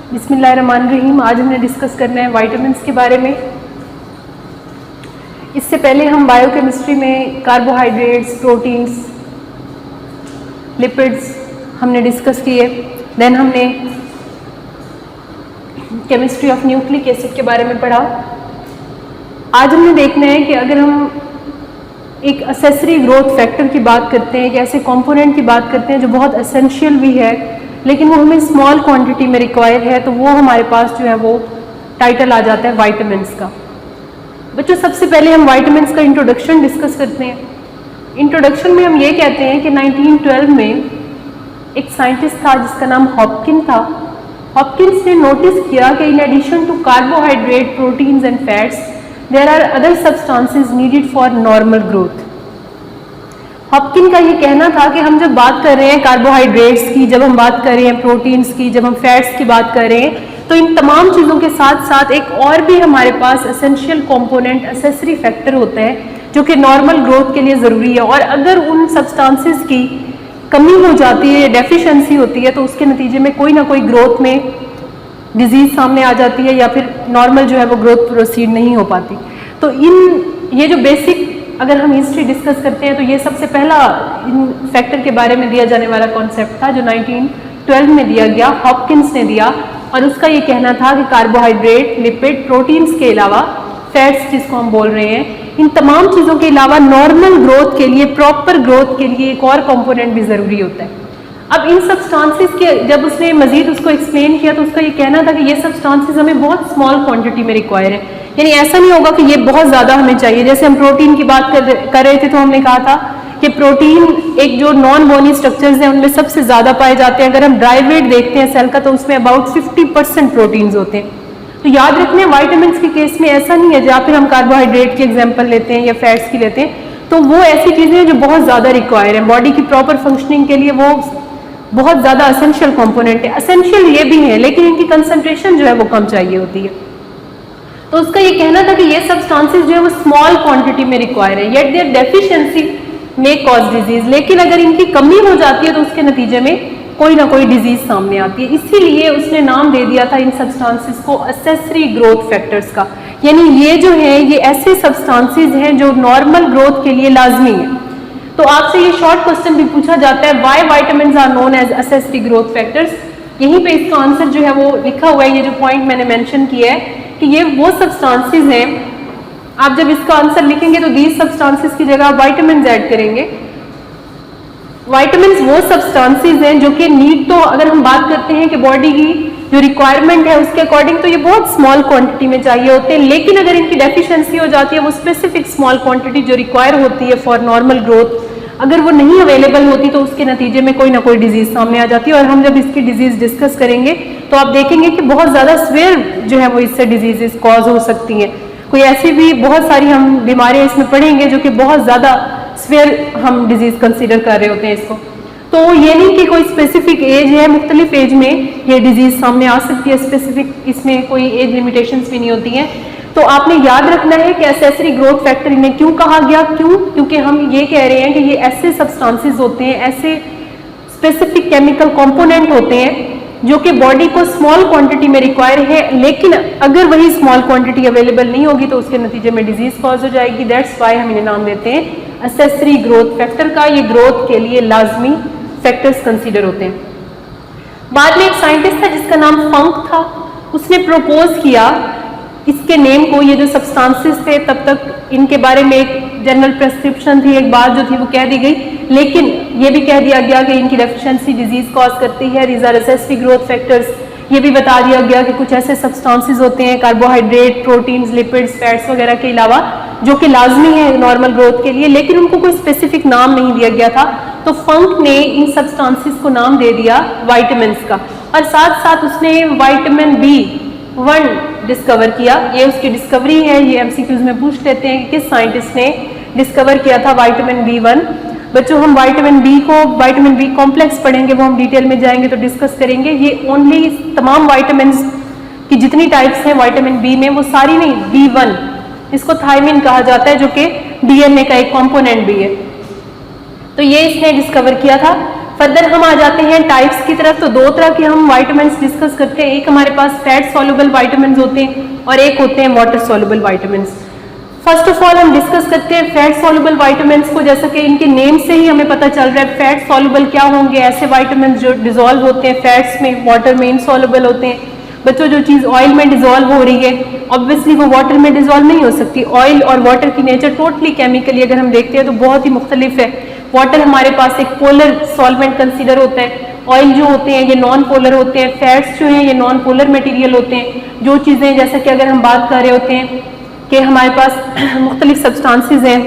बिस्मिल्लाहिर्रहमानिर्रहीम। आज हमने डिस्कस करना है वाइटामिन्स के बारे में। इससे पहले हम बायोकेमिस्ट्री में कार्बोहाइड्रेट्स, प्रोटीन्स, लिपिड्स हमने डिस्कस किए। देन हमने केमिस्ट्री ऑफ न्यूक्लिक एसिड के बारे में पढ़ा। आज हमने देखना है कि अगर हम एक असेसरी ग्रोथ फैक्टर की बात करते हैं, एक ऐसे कंपोनेंट की बात करते हैं जो बहुत एसेंशियल भी है लेकिन वो हमें स्मॉल क्वांटिटी में रिक्वायर है, तो वो हमारे पास जो है वो टाइटल आ जाता है वाइटामिन्स का। बच्चों, सबसे पहले हम वाइटामिन्स का इंट्रोडक्शन डिस्कस करते हैं। इंट्रोडक्शन में हम ये कहते हैं कि 1912 में एक साइंटिस्ट था जिसका नाम हॉपकिन था। हॉपकिंस ने नोटिस किया कि in addition to carbohydrate, proteins and fats there are other substances needed for normal growth. Hopkin का ये कहना था कि हम जब बात कर रहे हैं कार्बोहाइड्रेट्स की, जब हम बात कर रहे हैं प्रोटीन्स की, जब हम फैट्स की बात कर रहे हैं, तो इन तमाम चीज़ों के साथ साथ एक और भी हमारे पास एसेंशियल कंपोनेंट, एसेसरी फैक्टर होता है जो कि नॉर्मल ग्रोथ के लिए ज़रूरी है। और अगर उन सब्सटेंसेस की कमी हो जाती है, डेफिशिएंसी होती है, तो उसके नतीजे में कोई ना कोई ग्रोथ में डिजीज़ सामने आ जाती है या फिर नॉर्मल जो है वो ग्रोथ प्रोसीड नहीं हो पाती। तो ये जो बेसिक अगर हम हिस्ट्री डिस्कस करते हैं तो ये सबसे पहला इन फैक्टर के बारे में दिया जाने वाला कॉन्सेप्ट था जो 1912 में दिया गया, हॉपकिंस ने दिया। और उसका ये कहना था कि कार्बोहाइड्रेट, लिपिड, प्रोटीन्स के अलावा फैट्स जिसको हम बोल रहे हैं, इन तमाम चीज़ों के अलावा नॉर्मल ग्रोथ के लिए, प्रॉपर ग्रोथ के लिए एक और कंपोनेंट भी ज़रूरी होता है। अब इन सब्सटेंसेस के जब उसने मजीद उसको एक्सप्लेन किया तो उसका ये कहना था कि ये सब्सटेंसेस हमें बहुत स्मॉल क्वांटिटी में रिक्वायर है, यानी ऐसा नहीं होगा कि ये बहुत ज़्यादा हमें चाहिए। जैसे हम प्रोटीन की बात कर रहे थे तो हमने कहा था कि प्रोटीन एक जो नॉन बोनी स्ट्रक्चर्स हैं उनमें सबसे ज़्यादा पाए जाते हैं। अगर हम ड्राई वेट देखते हैं सेल का तो उसमें अबाउट 50% प्रोटीन्स होते हैं। तो याद रखने वाइटामिन्स के केस में ऐसा नहीं है, जहाँ फिर हम कार्बोहाइड्रेट की एग्जाम्पल लेते हैं या फैट्स की लेते हैं, तो वो ऐसी चीज़ें हैं जो बहुत ज़्यादा रिक्वायर हैं बॉडी की प्रॉपर फंक्शनिंग के लिए। वो बहुत ज़्यादा असेंशियल कंपोनेंट है। असेंशियल ये भी है लेकिन इनकी कंसंट्रेशन जो है वो कम चाहिए होती है। तो उसका ये कहना था कि ये सब्सटेंसेस जो है वो स्मॉल क्वांटिटी में रिक्वायर है, yet their deficiency may cause disease. लेकिन अगर इनकी कमी हो जाती है तो उसके नतीजे में कोई ना कोई डिजीज सामने आती है। इसीलिए उसने नाम दे दिया था इन सब्सटेंसेस को असेसरी ग्रोथ फैक्टर्स का, यानी ये जो है ये ऐसे सब्सटेंसेस हैं जो नॉर्मल ग्रोथ के लिए लाजमी है। तो आपसे ये शॉर्ट क्वेश्चन भी पूछा जाता है, why vitamins are known as accessory growth factors. यहीं पे इसका आंसर जो है वो लिखा हुआ है, ये जो पॉइंट मैंने मेंशन किया है कि ये वो सब्सटेंसेस हैं। आप जब इसका आंसर लिखेंगे तो दीज सब्सटेंसेस की जगह वाइटामिन्स ऐड करेंगे। वाइटामिन्स वो सब्सटेंसेस हैं जो कि नीड, तो अगर हम बात करते हैं कि बॉडी की जो रिक्वायरमेंट है उसके अकॉर्डिंग तो ये बहुत स्मॉल क्वांटिटी में चाहिए होते हैं, लेकिन अगर इनकी डेफिशिएंसी हो जाती है, वो स्पेसिफिक स्मॉल क्वांटिटी जो रिक्वायर होती है फॉर नॉर्मल ग्रोथ, अगर वो नहीं अवेलेबल होती तो उसके नतीजे में कोई ना कोई डिजीज सामने आ जाती है। और हम जब इसकी डिजीज डिस्कस करेंगे तो आप देखेंगे कि बहुत ज़्यादा स्वेयर जो है वो इससे डिजीजेस कॉज हो सकती हैं। कोई ऐसी भी बहुत सारी हम बीमारियां इसमें पढ़ेंगे जो कि बहुत ज़्यादा स्वेयर हम डिजीज कंसीडर कर रहे होते हैं इसको। तो ये नहीं कि कोई स्पेसिफिक एज है, मुख्तलिफ एज में ये डिजीज सामने आ सकती है, स्पेसिफिक इसमें कोई एज लिमिटेशंस भी नहीं होती हैं। तो आपने याद रखना है कि एसेसरी ग्रोथ फैक्टर इन्हें क्यों कहा गया, क्यों? क्योंकि हम ये कह रहे हैं कि ये ऐसे सब्सटेंसेस होते हैं, ऐसे स्पेसिफिक केमिकल कंपोनेंट होते हैं जो कि बॉडी को स्मॉल क्वांटिटी में रिक्वायर है, लेकिन अगर वही स्मॉल क्वांटिटी अवेलेबल नहीं होगी तो उसके नतीजे में डिजीज कॉज हो जाएगी। दैट्स वाई हम इन्हें नाम देते हैं असेसरी ग्रोथ फैक्टर का। ये ग्रोथ के लिए लाजमी फैक्टर्स कंसीडर होते हैं। बाद में एक साइंटिस्ट था जिसका नाम फंक था, उसने प्रपोज किया इसके नेम को। ये जो सब्सटेंसेस थे तब तक इनके बारे में एक जनरल प्रेस्क्रिप्शन थी, एक बात जो थी वो कह दी गई, लेकिन ये भी कह दिया गया कि इनकी डेफिशिएंसी डिजीज कॉज करती है। These are accessory growth factors. ये भी बता दिया गया कि कुछ ऐसे सब्सटेंसेस होते हैं कार्बोहाइड्रेट, प्रोटीन्स, लिपिड्स, फैट्स वगैरह के अलावा जो कि लाजमी है नॉर्मल ग्रोथ के लिए, लेकिन उनको कोई स्पेसिफिक नाम नहीं दिया गया था। तो फंक ने इन सब्सटेंसेस को नाम दे दिया वाइटामिन्स का। और साथ साथ उसने वाइटामिन B1 डिस्कवर किया। ये उसकी डिस्कवरी है, ये MCQs में पूछ लेते हैं कि किस साइंटिस्ट ने डिस्कवर किया था वाइटामिन B1। बच्चों, हम वाइटामिन B कॉम्प्लेक्स पढ़ेंगे, वो हम डिटेल में जाएंगे तो डिस्कस करेंगे। ये ओनली तमाम वाइटामिन की जितनी टाइप्स हैं वाइटामिन B में वो सारी नहीं, B1 इसको थायमिन कहा जाता है जो कि DNA का एक कॉम्पोनेंट भी है। तो ये इसने डिस्कवर किया था। फर्दर हम आ जाते हैं टाइप्स की तरफ। तो दो तरह के हम वाइटामिन्स डिस्कस करते हैं। एक हमारे पास फैट सॉल्युबल वाइटामिन्स होते हैं और एक होते हैं water soluble vitamins. First of all हम डिस्कस करते हैं फैट सॉल्युबल वाइटामिन्स को। जैसा कि इनके नेम से ही हमें पता चल रहा है फैट सॉल्युबल क्या होंगे, ऐसे वाइटामिन्स जो डिसॉल्व होते हैं फैट्स में, वाटर में इनसॉल्युबल होते हैं। बच्चों जो चीज़ ऑयल में डिसॉल्व हो रही है ऑब्वियसली वो वाटर में डिसॉल्व नहीं हो सकती। ऑयल और वाटर की नेचर टोटली केमिकली अगर हम देखते हैं तो बहुत ही मुख्तलिफ है। वाटर हमारे पास एक पोलर सॉल्वेंट कंसीडर होता है, ऑयल जो होते हैं ये नॉन पोलर होते हैं, फैट्स जो हैं ये नॉन पोलर मटेरियल होते हैं। जो चीज़ें जैसा कि अगर हम बात कर रहे होते हैं कि हमारे पास मुख्तलिफ सब्सटेंसेस हैं,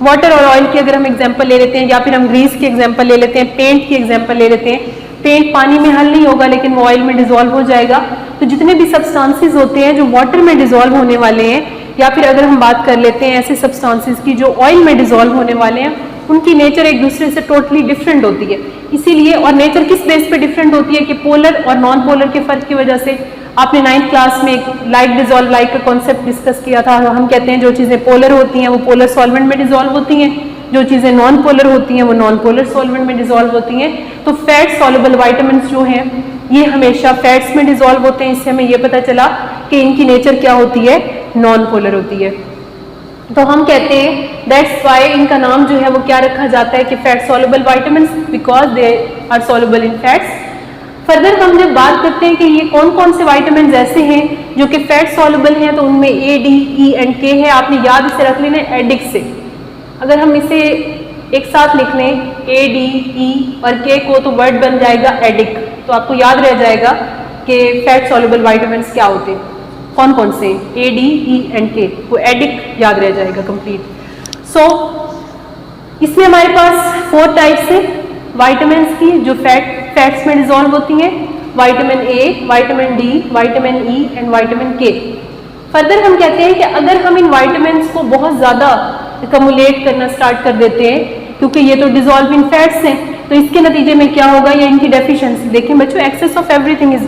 वाटर और ऑयल की अगर हम एग्जांपल ले लेते हैं या फिर हम ग्रीस की एग्जांपल ले लेते हैं, पेंट की एग्जांपल ले लेते हैं। पेंट पानी में हल नहीं होगा लेकिन वो ऑयल में डिसॉल्व हो जाएगा। तो जितने भी सब्सटेंसेस होते हैं जो वाटर में डिसॉल्व होने वाले हैं, या फिर अगर हम बात कर लेते हैं ऐसे सब्सटेंसेस की जो ऑयल में डिसॉल्व होने वाले हैं, उनकी नेचर एक दूसरे से टोटली डिफरेंट होती है। इसीलिए और नेचर किस बेस पे डिफरेंट होती है कि पोलर और नॉन पोलर के फर्क की वजह से। आपने 9th क्लास में एक लाइक डिसॉल्व लाइक का कॉन्सेप्ट डिस्कस किया था। हम कहते हैं जो चीज़ें पोलर होती हैं वो पोलर सॉल्वेंट में डिसॉल्व होती हैं, जो चीज़ें नॉन पोलर होती हैं वो नॉन पोलर सॉल्वेंट में डिसॉल्व होती हैं। तो फैट सॉल्युबल वाइटामिन्स जो हैं ये हमेशा फैट्स में डिसॉल्व होते हैं। इससे हमें ये पता चला कि इनकी नेचर क्या होती है, नॉन पोलर होती है। तो हम कहते हैं दैट्स वाई इनका नाम जो है वो क्या रखा जाता है कि fat soluble vitamins, because they are soluble in fats. Further हम जब बात करते हैं कि ये कौन कौन से वाइटामिन्स ऐसे हैं जो कि फैट सॉल्युबल हैं, तो उनमें ए, डी, ई एंड के है। आपने याद इसे रख लेना एडिक से। अगर हम इसे एक साथ लिख लें ए, डी, ई और के को तो वर्ड बन जाएगा एडिक। तो आपको याद रह जाएगा कि फैट सॉल्युबल वाइटामिन्स क्या होते हैं, कौन कौन से, ए, डी, ई एंड के, वो एडिक याद रह जाएगा कंप्लीट। सो इसमें हमारे पास 4 टाइप्स है वाइटामिन्स की जो फैट्स में डिसॉल्व होती हैं। Vitamin A, vitamin D, vitamin E and vitamin के। फर्दर हम कहते हैं कि अगर हम इन वाइटामिन्स को बहुत ज़्यादा एकमुलेट करना स्टार्ट कर देते हैं, क्योंकि ये तो डिसॉल्व इन फैट्स हैं, तो इसके नतीजे में क्या होगा, ये इनकी डेफिशिएंसी। देखिए बच्चों, excess of everything is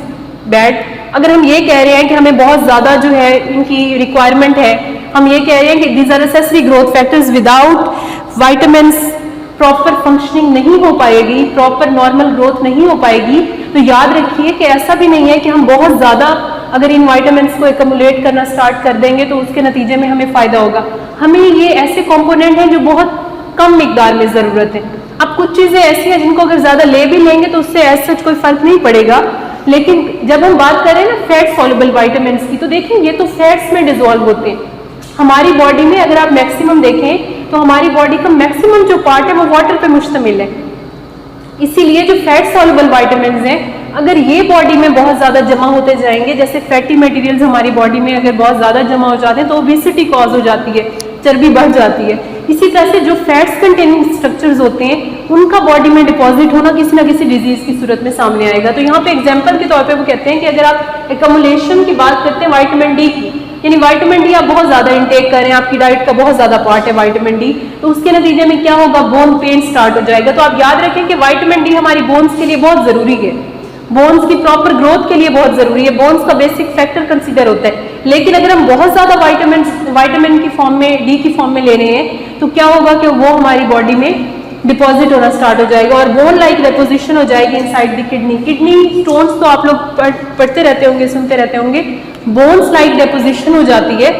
bad. अगर हम ये कह रहे हैं कि हमें बहुत ज़्यादा जो है इनकी रिक्वायरमेंट है, हम ये कह रहे हैं कि these are necessary growth factors, without vitamins proper functioning नहीं हो पाएगी, प्रॉपर नॉर्मल ग्रोथ नहीं हो पाएगी। तो याद रखिए कि ऐसा भी नहीं है कि हम बहुत ज़्यादा अगर इन वाइटामिन्स को एकमुलेट करना स्टार्ट कर देंगे तो उसके नतीजे में हमें फ़ायदा होगा। हमें ये ऐसे कंपोनेंट हैं जो बहुत कम मिकदार में ज़रूरत है। अब कुछ चीज़ें ऐसी हैं जिनको अगर ज़्यादा ले भी लेंगे तो उससे ऐसा कोई फ़र्क नहीं पड़ेगा। लेकिन जब हम बात करें ना फैट सॉल्युबल वाइटामिन्स की, तो देखें ये तो फैट्स में डिसॉल्व होते हैं। हमारी बॉडी में अगर आप मैक्सिमम देखें तो हमारी बॉडी का मैक्सिमम जो पार्ट है वो वाटर पे मुश्तमिल है। इसीलिए जो फैट सॉल्युबल वाइटामिन्स हैं, अगर ये बॉडी में बहुत ज़्यादा जमा होते जाएंगे, जैसे फैटी मटेरियल्स हमारी बॉडी में अगर बहुत ज़्यादा जमा हो जाते हैं तो ओबेसिटी कॉज हो जाती है, चर्बी बढ़ जाती है। इसी तरह से जो फैट्स कंटेनिंग स्ट्रक्चर्स होते हैं उनका बॉडी में डिपॉजिट होना किसी ना किसी डिजीज की सूरत में सामने आएगा। तो यहाँ पे एग्जाम्पल के तौर पे वो कहते हैं कि अगर आप एकमुलेशन की बात करते हैं विटामिन डी की, यानी विटामिन डी आप बहुत ज़्यादा इंटेक करें, आपकी डाइट का बहुत ज़्यादा पार्ट है विटामिन डी, तो उसके नतीजे में क्या होगा, बोन पेन स्टार्ट हो जाएगा। तो आप याद रखें कि विटामिन डी हमारी बोन्स के लिए बहुत ज़रूरी है, बोन्स की प्रॉपर ग्रोथ के लिए बहुत ज़रूरी है, बोन्स का बेसिक फैक्टर कंसीडर होता है। लेकिन अगर हम बहुत ज़्यादा विटामिन की फॉर्म में, डी की फॉर्म में ले रहे हैं तो क्या होगा कि वो हमारी बॉडी में डिपॉजिट होना स्टार्ट हो जाएगा और बोन लाइक डेपोजिशन हो जाएगी inside the kidney. Kidney stones तो आप लोग पढ़ते रहते होंगे, सुनते रहते होंगे। बोन्स लाइक डेपोजिशन हो जाती है,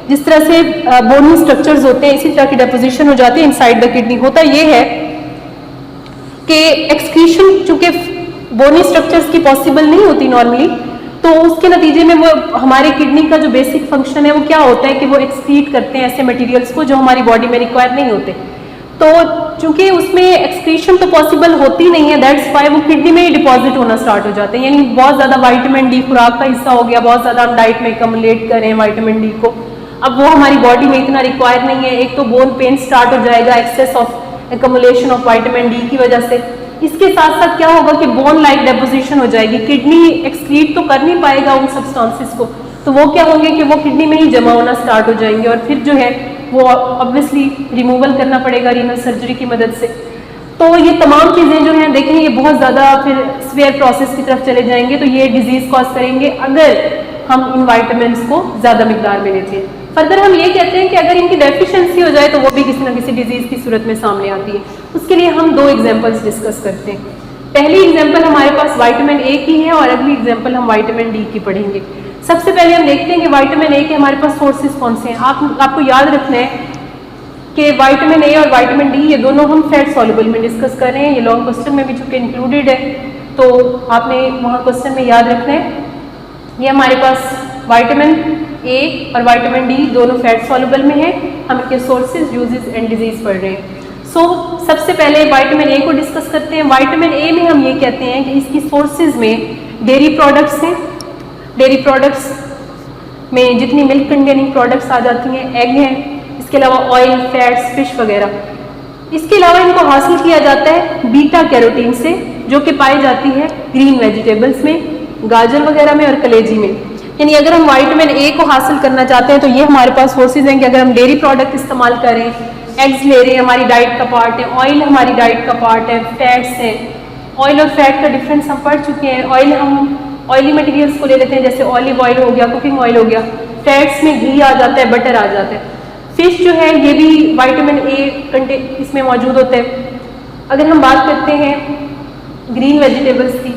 जिस तरह से बोनी स्ट्रक्चर्स होते हैं इसी तरह की डेपोजिशन हो जाती है इनसाइड द किडनी। होता ये है कि एक्सक्रीशन चूंकि बोनी स्ट्रक्चर्स की पॉसिबल नहीं होती नॉर्मली, तो उसके नतीजे में वो हमारे किडनी का जो बेसिक फंक्शन है वो क्या होता है कि वो एक्सक्रीट करते हैं ऐसे मटेरियल्स को जो हमारी बॉडी में रिक्वायर नहीं होते। तो चूंकि उसमें एक्सक्रीशन तो पॉसिबल होती नहीं है, दैट्स वाई वो किडनी में ही डिपॉजिट होना स्टार्ट हो जाते हैं। यानी बहुत ज़्यादा विटामिन डी खुराक का हिस्सा हो गया, बहुत ज़्यादा हम डाइट में एकमुलेट करें विटामिन डी को, अब वो हमारी बॉडी में इतना रिक्वायर नहीं है। एक तो बोन पेन स्टार्ट हो जाएगा excess of accumulation of vitamin D की वजह से। इसके साथ साथ क्या होगा कि बोन लाइक डेपोजिशन हो जाएगी, किडनी एक्सक्रीट तो कर नहीं पाएगा उन सब्सटेंसेस को, तो वो क्या होंगे कि वो किडनी में ही जमा होना स्टार्ट हो जाएंगे और फिर जो है वो ऑब्वियसली रिमूवल करना पड़ेगा रीनल सर्जरी की मदद से। तो ये तमाम चीज़ें जो हैं देखें ये बहुत ज़्यादा फिर स्वेयर प्रोसेस की तरफ चले जाएंगे, तो ये डिजीज़ कॉज करेंगे अगर हम इन वाइटामिन्स को ज़्यादा मिकदार में लेते हैं। फर्दर हम ये कहते हैं कि अगर इनकी डेफिशिएंसी हो जाए तो वो भी किसी ना किसी डिजीज़ की सूरत में सामने आती है। उसके लिए हम 2 एग्जांपल्स डिस्कस करते हैं। पहली एग्जाम्पल हमारे पास विटामिन ए की है और अगली एग्जाम्पल हम विटामिन डी की पढ़ेंगे। सबसे पहले हम देखते हैं कि विटामिन ए के हमारे पास सोर्सेज कौन से हैं। आपको याद रखना है कि विटामिन ए और विटामिन डी ये दोनों हम फैट सॉल्युबल में डिस्कस कर रहे हैं। ये लॉन्ग क्वेश्चन में भी चूंकि इंक्लूडेड है तो आपने वहाँ क्वेश्चन में याद रखना है। ये हमारे पास विटामिन ए और विटामिन डी दोनों फैट सॉल्युबल में है। हम इनके सोर्सेज, यूजेस एंड डिजीज पढ़ रहे हैं। सबसे पहले विटामिन ए को डिस्कस करते हैं। विटामिन ए में हम ये कहते हैं कि इसकी सोर्सेज में डेयरी प्रोडक्ट्स हैं। डेयरी प्रोडक्ट्स में जितनी मिल्क कंटेनिंग प्रोडक्ट्स आ जाती हैं, एग हैं, इसके अलावा ऑयल, फैट्स, फिश वगैरह। इसके अलावा इनको हासिल किया जाता है बीटा कैरोटीन से, जो कि पाई जाती है ग्रीन वेजिटेबल्स में, गाजर वगैरह में और कलेजी में। यानी अगर हम विटामिन ए को हासिल करना चाहते हैं तो ये हमारे पास सोर्सेज हैं कि अगर हम डेयरी प्रोडक्ट इस्तेमाल करें, एग्स ले रहे हैं, हमारी डाइट का पार्ट है, ऑयल हमारी डाइट का पार्ट है, फैट्स हैं। ऑयल और फैट का डिफरेंस हम पढ़ चुके हैं। ऑयल हम ऑयली मटेरियल्स को ले लेते हैं, जैसे ऑलिव ऑयल हो गया, कुकिंग ऑयल हो गया। फैट्स में घी आ जाता है, बटर आ जाता है। फिश जो है ये भी विटामिन ए इसमें मौजूद होता है। अगर हम बात करते हैं ग्रीन वेजिटेबल्स की,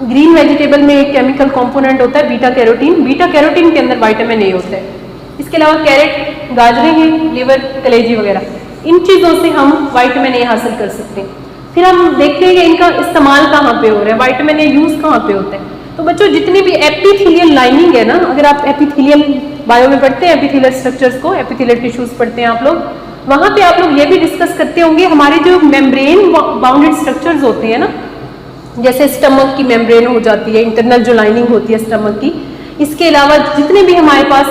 ग्रीन वेजिटेबल में एक केमिकल कंपोनेंट होता है बीटा कैरोटीन। बीटा कैरोटीन के अंदर विटामिन ए होता है। इसके अलावा कैरेट, गाजरें हैं, लिवर, कलेजी वगैरह, इन चीज़ों से हम विटामिन ए हासिल कर सकते हैं। फिर हम देखते हैं कि इनका इस्तेमाल कहाँ पे हो रहा है, विटामिन ए यूज़ कहाँ पे होता है। तो बच्चों जितनी भी एपिथेलियल लाइनिंग है ना, अगर आप एपिथेलियल बायो में पढ़ते हैं, एपिथेलियल स्ट्रक्चर्स को, एपिथेलियल टिश्यूज पढ़ते हैं आप लोग, वहाँ पे आप लोग ये भी डिस्कस करते होंगे हमारे जो मेम्ब्रेन बाउंडेड स्ट्रक्चर्स होते हैं ना, जैसे स्टमक की मेम्ब्रेन हो जाती है, इंटरनल जो लाइनिंग होती है स्टमक की। इसके अलावा जितने भी हमारे पास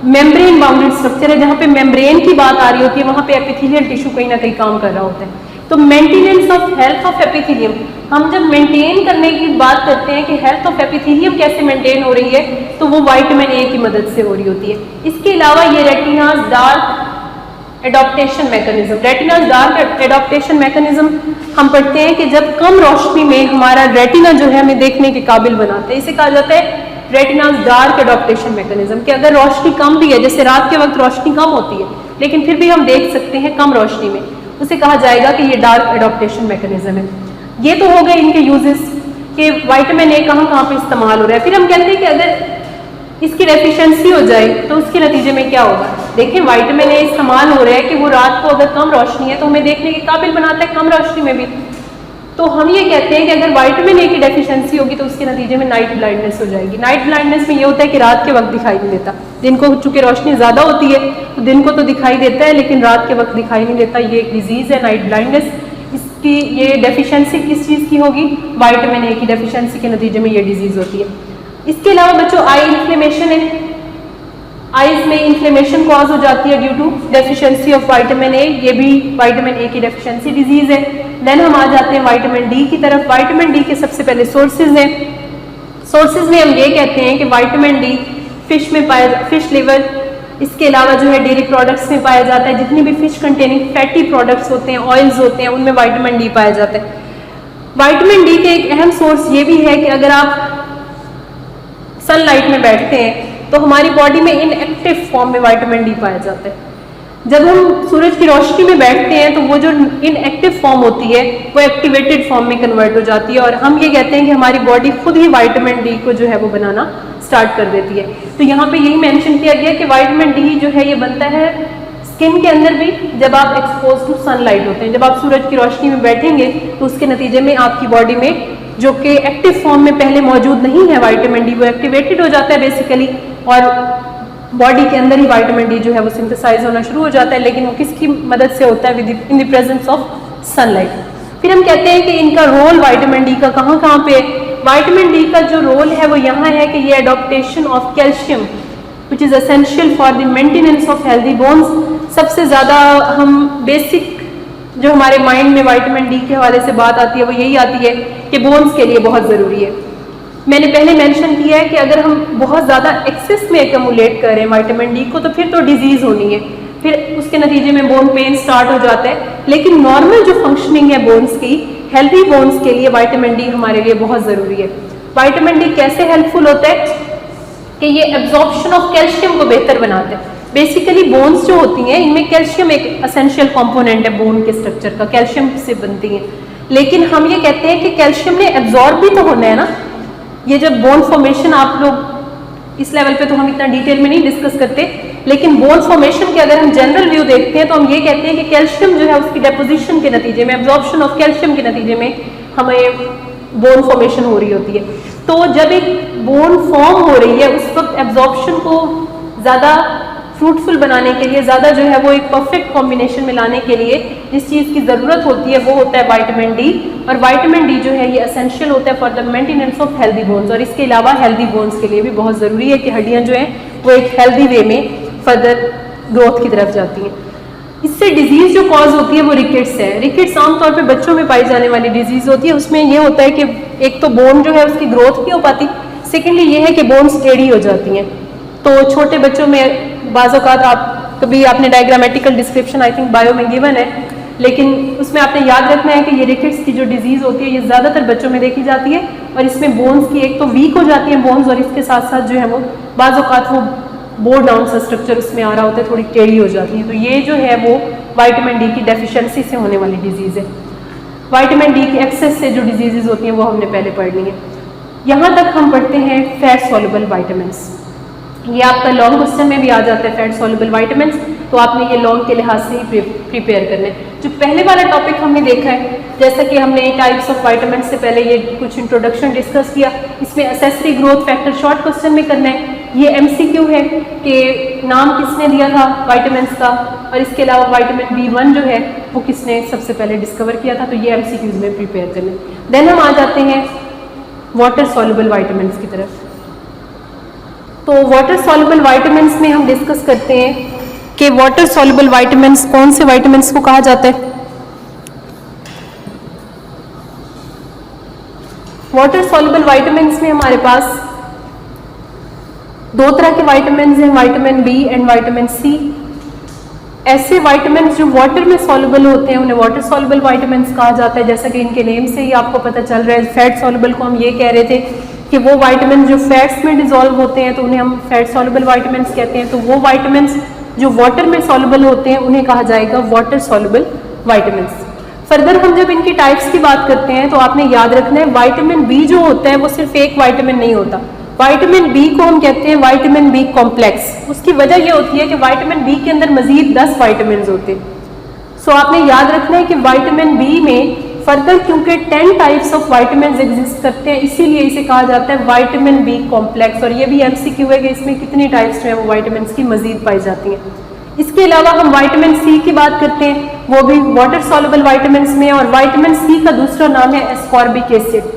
मेम्ब्रेन बाउंडेड स्ट्रक्चर है, जहाँ पे मेम्ब्रेन की बात आ रही होती है, वहाँ पे एपिथेलियल टिश्यू कहीं ना कहीं काम कर रहा होता है। तो maintenance of health of epithelium, हम जब मेंटेन करने की बात करते हैं कि हेल्थ ऑफ एपिथेलियम कैसे मेंटेन हो रही है, तो वो विटामिन ए की मदद से हो रही होती है। इसके अलावा ये retina's dark adaptation mechanism, retina's dark adaptation mechanism हम पढ़ते हैं कि जब कम रोशनी में हमारा रेटिना जो है हमें देखने के काबिल बनाता है, इसे कहा जाता है रेटिनाज डार्क एडॉप्टेशन मैकेनिज्म। कि अगर रोशनी कम भी है, जैसे रात के वक्त रोशनी कम होती है लेकिन फिर भी हम देख सकते हैं कम रोशनी में, उसे कहा जाएगा कि ये डार्क एडॉप्टेशन मैकेनिज्म है। ये तो हो गए इनके यूजेस कि विटामिन ए कहाँ कहाँ पे इस्तेमाल हो रहा है। फिर हम कहते हैं कि अगर इसकी डेफिशिएंसी हो जाए तो उसके नतीजे में क्या होगा। देखिए विटामिन ए इस्तेमाल हो रहा है कि वो रात को अगर कम रोशनी है तो हमें देखने के काबिल बनाता है कम रोशनी में भी। तो हम ये कहते हैं कि अगर विटामिन ए की डेफिशिएंसी होगी तो उसके नतीजे में नाइट ब्लाइंडनेस हो जाएगी। नाइट ब्लाइंडनेस में ये होता है कि रात के वक्त दिखाई नहीं देता, दिन को चूंकि रोशनी ज़्यादा होती है तो दिन को तो दिखाई देता है लेकिन रात के वक्त दिखाई नहीं देता। ये एक डिजीज़ है नाइट ब्लाइंडनेस। इसकी ये डेफिशिएंसी किस चीज़ की होगी, विटामिन ए की डेफिशिएंसी के नतीजे में ये डिजीज़ होती है। इसके अलावा बच्चों आई इन्फ्लेमेशन है, आईज में इन्फ्लेमेशन कॉज हो जाती है due to deficiency of vitamin A. ये भी विटामिन ए की डेफिशिएंसी डिजीज है। देन हम आ जाते हैं विटामिन डी की तरफ। विटामिन डी के सबसे पहले सोर्सेज हैं। सोर्सेज में हम ये कहते हैं कि विटामिन डी फिश में पाया, फिश लिवर, इसके अलावा जो है डेयरी प्रोडक्ट्स में पाया जाता है। जितनी भी फिश कंटेनिंग फैटी प्रोडक्ट्स होते हैं, ऑयल्स होते हैं, उनमें विटामिन डी पाया जाता है। विटामिन डी के एक अहम सोर्स ये भी है कि अगर आप सनलाइट में बैठते हैं तो हमारी बॉडी में इनएक्टिव फॉर्म में विटामिन डी पाया जाता है। जब हम सूरज की रोशनी में बैठते हैं तो वो जो इनएक्टिव फॉर्म होती है वो एक्टिवेटेड फॉर्म में कन्वर्ट हो जाती है और हम ये कहते हैं कि हमारी बॉडी खुद ही विटामिन डी को जो है वो बनाना स्टार्ट कर देती है। तो यहाँ पे यही मेंशन किया गया कि विटामिन डी जो है ये बनता है स्किन के अंदर भी जब आप एक्सपोज टू सनलाइट होते हैं। जब आप सूरज की रोशनी में बैठेंगे तो उसके नतीजे में आपकी बॉडी में जो कि एक्टिव फॉर्म में पहले मौजूद नहीं है विटामिन डी, वो एक्टिवेटेड हो जाता है बेसिकली और बॉडी के अंदर ही विटामिन डी जो है वो सिंथेसाइज होना शुरू हो जाता है। लेकिन वो किसकी मदद से होता है, in the presence of sunlight. फिर हम कहते हैं कि इनका रोल विटामिन डी का कहाँ कहाँ पे, विटामिन डी का जो रोल है वो यहाँ है कि ये adaptation of calcium which is essential for the maintenance of healthy bones. सबसे ज़्यादा हम बेसिक जो हमारे माइंड में विटामिन डी के हवाले से बात आती है वो यही आती है कि बोन्स के लिए बहुत ज़रूरी है। मैंने पहले मेंशन किया है कि अगर हम बहुत ज़्यादा एक्सेस में एक्यूमुलेट करें विटामिन डी को तो फिर तो डिजीज़ होनी है, फिर उसके नतीजे में बोन पेन स्टार्ट हो जाता है। लेकिन नॉर्मल जो फंक्शनिंग है बोन्स की, हेल्दी बोन्स के लिए विटामिन डी हमारे लिए बहुत ज़रूरी है। विटामिन डी कैसे हेल्पफुल होता है कि ये एब्जॉर्प्शन ऑफ कैल्शियम को बेहतर बनाते हैं। बेसिकली बोन्स जो होती हैं इनमें कैल्शियम एक एसेंशियल कंपोनेंट है बोन के स्ट्रक्चर का, कैल्शियम से बनती हैं। लेकिन हम ये कहते हैं कि कैल्शियम ने एब्जॉर्ब भी तो होना है ना। ये जब बोन फॉर्मेशन, आप लोग इस लेवल पे तो हम इतना डिटेल में नहीं डिस्कस करते, लेकिन बोन फॉर्मेशन के अगर हम जनरल व्यू देखते हैं तो हम ये कहते हैं कि कैल्शियम जो है उसकी डेपोजिशन के नतीजे में, एब्जॉर्प्शन ऑफ कैल्शियम के नतीजे में हमें बोन फॉर्मेशन हो रही होती है। तो जब एक बोन फॉर्म हो रही है उस वक्त एब्जॉर्प्शन को ज़्यादा फ्रूटफुल बनाने के लिए, ज़्यादा जो है वो एक परफेक्ट कॉम्बिनेशन में लाने के लिए जिस चीज़ की ज़रूरत होती है वो होता है विटामिन डी। और विटामिन डी जो है ये एसेंशियल होता है for the maintenance of healthy bones, और इसके अलावा हेल्दी बोन्स के लिए भी बहुत ज़रूरी है कि हड्डियाँ जो हैं वो एक हेल्दी वे में फर्दर ग्रोथ की तरफ जाती हैं। इससे डिजीज़ जो कॉज होती है वो रिकेट्स है। रिकेट्स आमतौर पे बच्चों में पाई जाने वाली डिजीज़ होती है। उसमें ये होता है कि एक तो बोन जो है उसकी ग्रोथ नहीं हो पाती, सेकेंडली ये है कि बोन्स टेढ़ी हो जाती हैं। तो छोटे बच्चों में बाज़ औक़ात आप कभी आपने diagrammatical description I think bio में गिवन है, लेकिन उसमें आपने याद रखना है कि ये रिकेट्स की जो डिजीज़ होती है ये ज़्यादातर बच्चों में देखी जाती है, और इसमें बोन्स की एक तो वीक हो जाती हैं बोन्स, और इसके साथ साथ जो है वो बाज़ औक़ात वो बोर डाउन सा स्ट्रक्चर उसमें आ रहा होता है, थोड़ी टेढ़ी हो जाती है। तो ये जो है वो विटामिन डी की डेफिशिएंसी से होने वाली डिजीज़ है। विटामिन डी की एक्सेस से जो डिजीज़ होती हैं वो हमने पहले पढ़ ली है। यहाँ तक हम पढ़ते हैं फैट सॉल्युबल विटामिन्स। ये आपका लॉन्ग क्वेश्चन में भी आ जाता है फैट सॉल्युबल विटामिन्स, तो आपने ये लॉन्ग के लिहाज से ही प्रिपेयर करने। जो पहले वाला टॉपिक हमने देखा है, जैसा कि हमने टाइप्स ऑफ विटामिन्स से पहले ये कुछ इंट्रोडक्शन डिस्कस किया, इसमें accessory growth factor short question में करना है। ये एमसीक्यू है कि नाम किसने दिया था विटामिन्स का, और इसके अलावा विटामिन B1 जो है वो किसने सबसे पहले डिस्कवर किया था, तो ये एमसीक्यूज में प्रिपेयर करने। देन हम आ जाते हैं वाटर सॉल्युबल विटामिन्स की तरफ। तो वाटर सॉल्युबल विटामिन्स में हम डिस्कस करते हैं कि वाटर सॉल्युबल विटामिन्स कौन से विटामिन्स को कहा जाता है। वाटर सॉल्युबल विटामिन्स में हमारे पास दो तरह के विटामिन्स हैं, vitamin B and vitamin C. ऐसे विटामिन्स जो वाटर में सॉल्युबल होते हैं उन्हें वाटर सॉल्युबल विटामिन्स कहा जाता है, जैसा कि इनके नेम से ही आपको पता चल रहा है। फैट सॉल्युबल को हम ये कह रहे थे कि वो विटामिन जो फैट्स में डिसॉल्व होते हैं तो उन्हें हम फैट सॉल्युबल विटामिन्स कहते हैं। तो वो विटामिन्स जो वाटर में सॉल्युबल होते हैं उन्हें कहा जाएगा वाटर सॉल्युबल विटामिन्स। फर्दर हम जब इनकी टाइप्स की बात करते हैं तो आपने याद रखना है विटामिन बी जो होता है वो सिर्फ एक विटामिन नहीं होता। विटामिन बी को हम कहते हैं विटामिन बी कॉम्प्लेक्स। उसकी वजह यह होती है कि विटामिन बी के अंदर मजीद 10 विटामिन होते हैं। सो आपने याद रखना है कि विटामिन बी में फर्दर क्योंकि 10 टाइप्स ऑफ विटामिन एग्जिस्ट करते हैं, इसीलिए इसे कहा जाता है विटामिन बी कॉम्प्लेक्स। और ये भी एमसीक्यू है कि इसमें कितनी टाइप्स जो है वो विटामिन की मजीद पाई जाती हैं। इसके अलावा हम विटामिन सी की बात करते हैं, वो भी वाटर सॉल्युबल विटामिन में, और विटामिन सी का दूसरा नाम है एस्कॉर्बिक एसिड।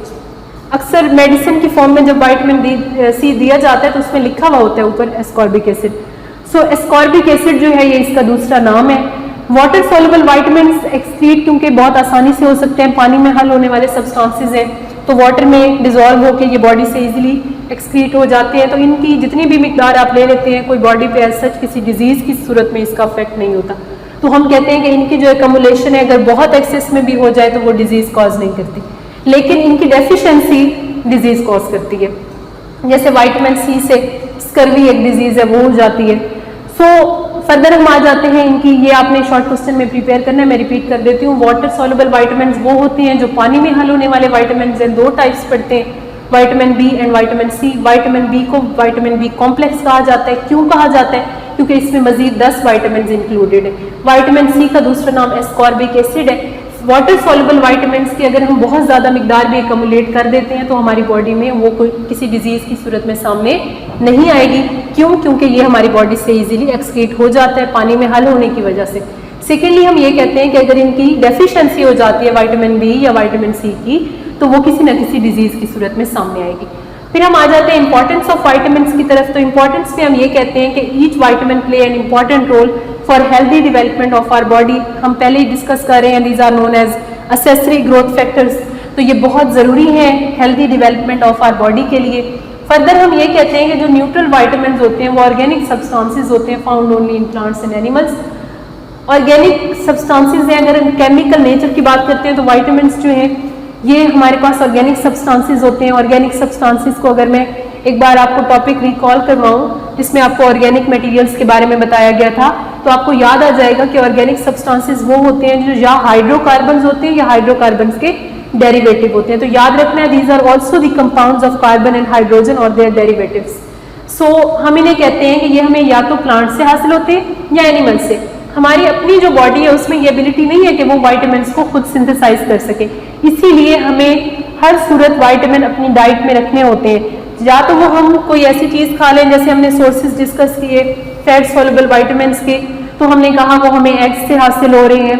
अक्सर मेडिसिन की फॉर्म में जब विटामिन सी दिया जाता है तो उसमें लिखा हुआ होता है ऊपर एस्कॉर्बिक एसिड। सो एस्कॉर्बिक एसिड जो है ये इसका दूसरा नाम है। वाटर सॉल्युबल विटामिन्स एक्सक्रीट क्योंकि बहुत आसानी से हो सकते हैं, पानी में हल होने वाले सब्सटेंसेस हैं, तो वाटर में डिजॉल्व होकर ये बॉडी से इजीली एक्सक्रीट हो जाते हैं। तो इनकी जितनी भी मिकदार आप ले लेते हैं कोई बॉडी पे एज सच किसी डिजीज़ की सूरत में इसका अफेक्ट नहीं होता। तो हम कहते हैं कि इनकी जो एकमुलेशन है अगर बहुत एक्सेस में भी हो जाए तो वो डिजीज़ कॉज नहीं करती, लेकिन इनकी डेफिशिएंसी डिजीज़ कॉज करती है। जैसे विटामिन सी से स्कर्वी एक डिजीज़ है वो हो जाती है। सो फर्दर हम आ जाते हैं इनकी, ये आपने शॉर्ट क्वेश्चन में प्रिपेयर करना है, मैं रिपीट कर देती हूँ। वाटर सॉल्युबल विटामिन्स वो होते हैं जो पानी में हल होने वाले विटामिन्स हैं। दो टाइप्स पढ़ते हैं, vitamin B and vitamin C. Vitamin B को विटामिन बी कॉम्प्लेक्स कहा जाता है। क्यों कहा जाता है? क्योंकि इसमें मजीद 10 विटामिन इंक्लूडेड है। विटामिन सी का दूसरा नाम एस्कॉर्बिक एसिड है। वाटर सॉल्युबल विटामिन्स की अगर हम बहुत ज़्यादा मिकदार भी एकमुलेट कर देते हैं तो हमारी बॉडी में वो कोई किसी डिजीज़ की सूरत में सामने नहीं आएगी। क्यों? क्योंकि ये हमारी बॉडी से इजीली एक्सक्रीट हो जाता है पानी में हल होने की वजह से। सेकेंडली हम ये कहते हैं कि अगर इनकी डेफिशिएंसी हो जाती है विटामिन बी या विटामिन सी की तो वो किसी न किसी डिजीज़ की सूरत में सामने आएगी। फिर हम आ जाते हैं इंपॉर्टेंस ऑफ विटामिन्स की तरफ। तो इंपॉर्टेंस में हम ये कहते हैं कि each vitamin play an important role for healthy development of our body. हम पहले ही डिस्कस कर रहे हैं, these are known as accessory growth factors. तो ये बहुत ज़रूरी है healthy development of our body के लिए। फर्दर हम ये कहते हैं कि जो न्यूट्रल विटामिन होते हैं वो ऑर्गेनिक सब्सटेंसेस होते हैं found only in plants and animals. Organic substances हैं, अगर हम केमिकल नेचर की बात करते हैं तो विटामिन्स जो हैं ये हमारे पास ऑर्गेनिक सब्सटेंसेस होते हैं। ऑर्गेनिक सब्सटेंसेस को अगर मैं एक बार आपको टॉपिक रिकॉल करवाऊं जिसमें आपको ऑर्गेनिक मटेरियल्स के बारे में बताया गया था, तो आपको याद आ जाएगा कि ऑर्गेनिक सब्सटेंसेस वो होते हैं जो या हाइड्रोकार्बन्स होते हैं या हाइड्रोकार्बन्स के डेरिवेटिव होते हैं। तो याद रखना है, these are also the compounds of carbon and hydrogen और देयर डेरिवेटिव्स। सो हम इन्हें कहते हैं कि ये हमें या तो प्लांट से हासिल होते हैं या एनिमल से। हमारी अपनी जो बॉडी है उसमें ये एबिलिटी नहीं है कि वो वाइटामिन को खुद सिंथेसाइज कर सके, इसीलिए हमें हर सूरत वाइटामिन अपनी डाइट में रखने होते हैं। या तो वो हम कोई ऐसी चीज़ खा लें, जैसे हमने सोर्सेज डिस्कस किए फैट सॉल्युबल वाइटामिन के, तो हमने कहा वो हमें एग्स से हासिल हो रहे हैं,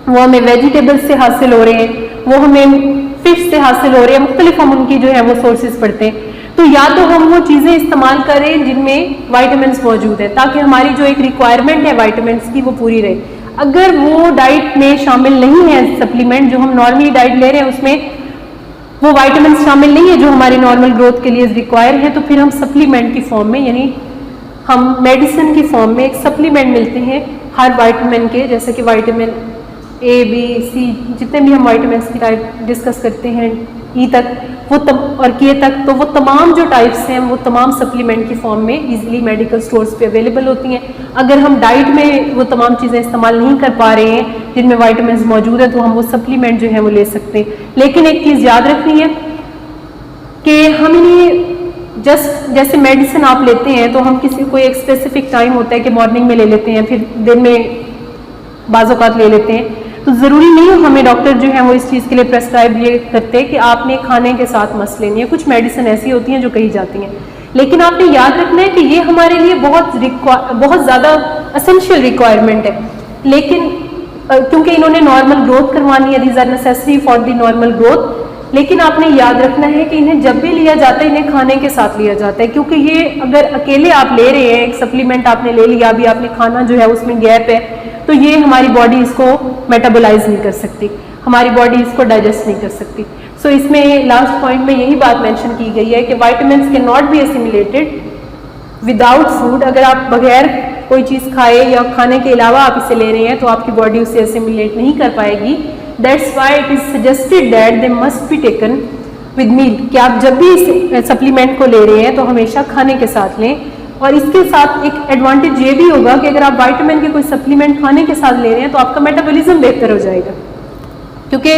वो हमें वेजिटेबल्स से हासिल हो रहे हैं, वो हमें फिश से हासिल हो रहे हैं, मुख्तलिफ हम उनकी जो है वो सोर्सेज पढ़ते हैं। तो या तो हम वो चीज़ें इस्तेमाल करें जिनमें वाइटामिन मौजूद है, ताकि हमारी जो एक रिक्वायरमेंट है वाइटामिन की वो पूरी रहे। अगर वो डाइट में शामिल नहीं है, सप्लीमेंट जो हम नॉर्मली डाइट ले रहे हैं उसमें वो वाइटामिन शामिल नहीं है जो हमारी नॉर्मल ग्रोथ के लिए रिक्वायर है, तो फिर हम सप्लीमेंट की फॉर्म में, यानी हम मेडिसिन की फॉर्म में एक सप्लीमेंट मिलते हैं हर वाइटामिन के, जैसे कि वाइटामिन ए बी सी, जितने भी हम वाइटामिन की टाइप डिस्कस करते हैं ई तक वो और के तक, तो वो तमाम जो टाइप्स हैं वो तमाम सप्लीमेंट की फॉर्म में इजीली मेडिकल स्टोर्स पे अवेलेबल होती हैं। अगर हम डाइट में वो तमाम चीज़ें इस्तेमाल नहीं कर पा रहे हैं जिनमें वाइटामिन मौजूद है, तो हम वो सप्लीमेंट जो है वो ले सकते हैं। लेकिन एक चीज़ याद रखनी है कि हम इन्हें जस्ट जैसे मेडिसिन आप लेते हैं तो हम किसी कोई एक स्पेसिफिक टाइम होता है कि मॉर्निंग में ले लेते हैं, फिर दिन में बाज़-औक़ात ले लेते हैं, तो ज़रूरी नहीं हो हमें डॉक्टर जो है वो इस चीज़ के लिए प्रेस्क्राइब ये करते हैं कि आपने खाने के साथ मस लेनी है। कुछ मेडिसिन ऐसी होती हैं जो कही जाती हैं, लेकिन आपने याद रखना है कि ये हमारे लिए बहुत ज़्यादा असेंशियल रिक्वायरमेंट है। लेकिन क्योंकि इन्होंने नॉर्मल ग्रोथ करवानी है, these are necessary for the normal growth, लेकिन आपने याद रखना है कि इन्हें जब भी लिया जाता है इन्हें खाने के साथ लिया जाता है, क्योंकि ये अगर अकेले आप ले रहे हैं, एक सप्लीमेंट आपने ले लिया, अभी आपने खाना जो है उसमें गैप है, तो ये हमारी बॉडी इसको मेटाबोलाइज नहीं कर सकती, हमारी बॉडी इसको डाइजेस्ट नहीं कर सकती। सो इसमें लास्ट पॉइंट में यही बात मेंशन की गई है कि vitamins can not be assimilated without food. अगर आप बगैर कोई चीज़ खाए या खाने के अलावा आप इसे ले रहे हैं तो आपकी बॉडी उसे असिमिलेट नहीं कर पाएगी। That's why it is suggested that they must be taken with meal, कि आप जब भी इस सप्लीमेंट को ले रहे हैं तो हमेशा खाने के साथ लें। और इसके साथ एक एडवांटेज ये भी होगा कि अगर आप वाइटामिन के कोई सप्लीमेंट खाने के साथ ले रहे हैं तो आपका मेटाबॉलिज्म बेहतर हो जाएगा, क्योंकि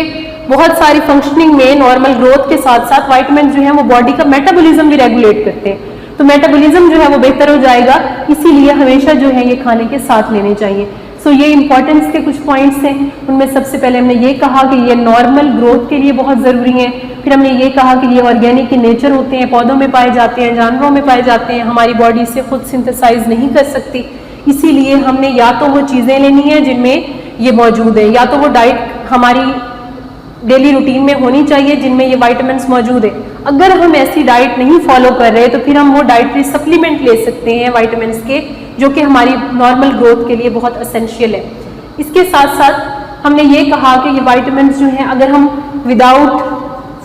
बहुत सारी फंक्शनिंग में नॉर्मल ग्रोथ के साथ साथ वाइटामिन जो है वो बॉडी का मेटाबॉलिज्म भी रेगुलेट करते हैं, तो मेटाबॉलिज्म जो है वो बेहतर हो जाएगा। इसीलिए हमेशा जो है ये खाने के साथ लेने चाहिए। सो ये इंपॉर्टेंस के कुछ पॉइंट्स हैं, उनमें सबसे पहले हमने ये कहा कि ये नॉर्मल ग्रोथ के लिए बहुत ज़रूरी है। फिर हमने ये कहा कि ये ऑर्गेनिक के नेचर होते हैं, पौधों में पाए जाते हैं, जानवरों में पाए जाते हैं, हमारी बॉडी इसे खुद सिंथेसाइज नहीं कर सकती, इसीलिए हमने या तो वो चीज़ें लेनी है जिनमें ये मौजूद है, या तो वो डाइट हमारी डेली रूटीन में होनी चाहिए जिनमें ये वाइटामिन्स मौजूद है। अगर हम ऐसी डाइट नहीं फॉलो कर रहे तो फिर हम वो डाइटरी सप्लीमेंट ले सकते हैं वाइटामिन्स के, जो कि हमारी नॉर्मल ग्रोथ के लिए बहुत असेंशियल है। इसके साथ साथ हमने ये कहा कि ये वाइटामिन्स जो हैं अगर हम विदाउट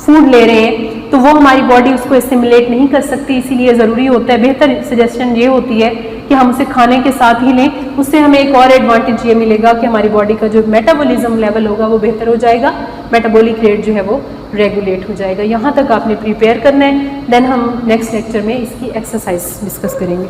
फूड ले रहे हैं तो वो हमारी बॉडी उसको एसिमिलेट नहीं कर सकती, इसीलिए ज़रूरी होता है, बेहतर सजेशन ये होती है कि हम उसे खाने के साथ ही लें। उससे हमें एक और एडवांटेज ये मिलेगा कि हमारी बॉडी का जो मेटाबॉलिज्म लेवल होगा वो बेहतर हो जाएगा, मेटाबॉलिक रेट जो है वो रेगुलेट हो जाएगा। यहाँ तक आपने प्रिपेयर करना है, देन हम नेक्स्ट लेक्चर में इसकी एक्सरसाइज डिस्कस करेंगे।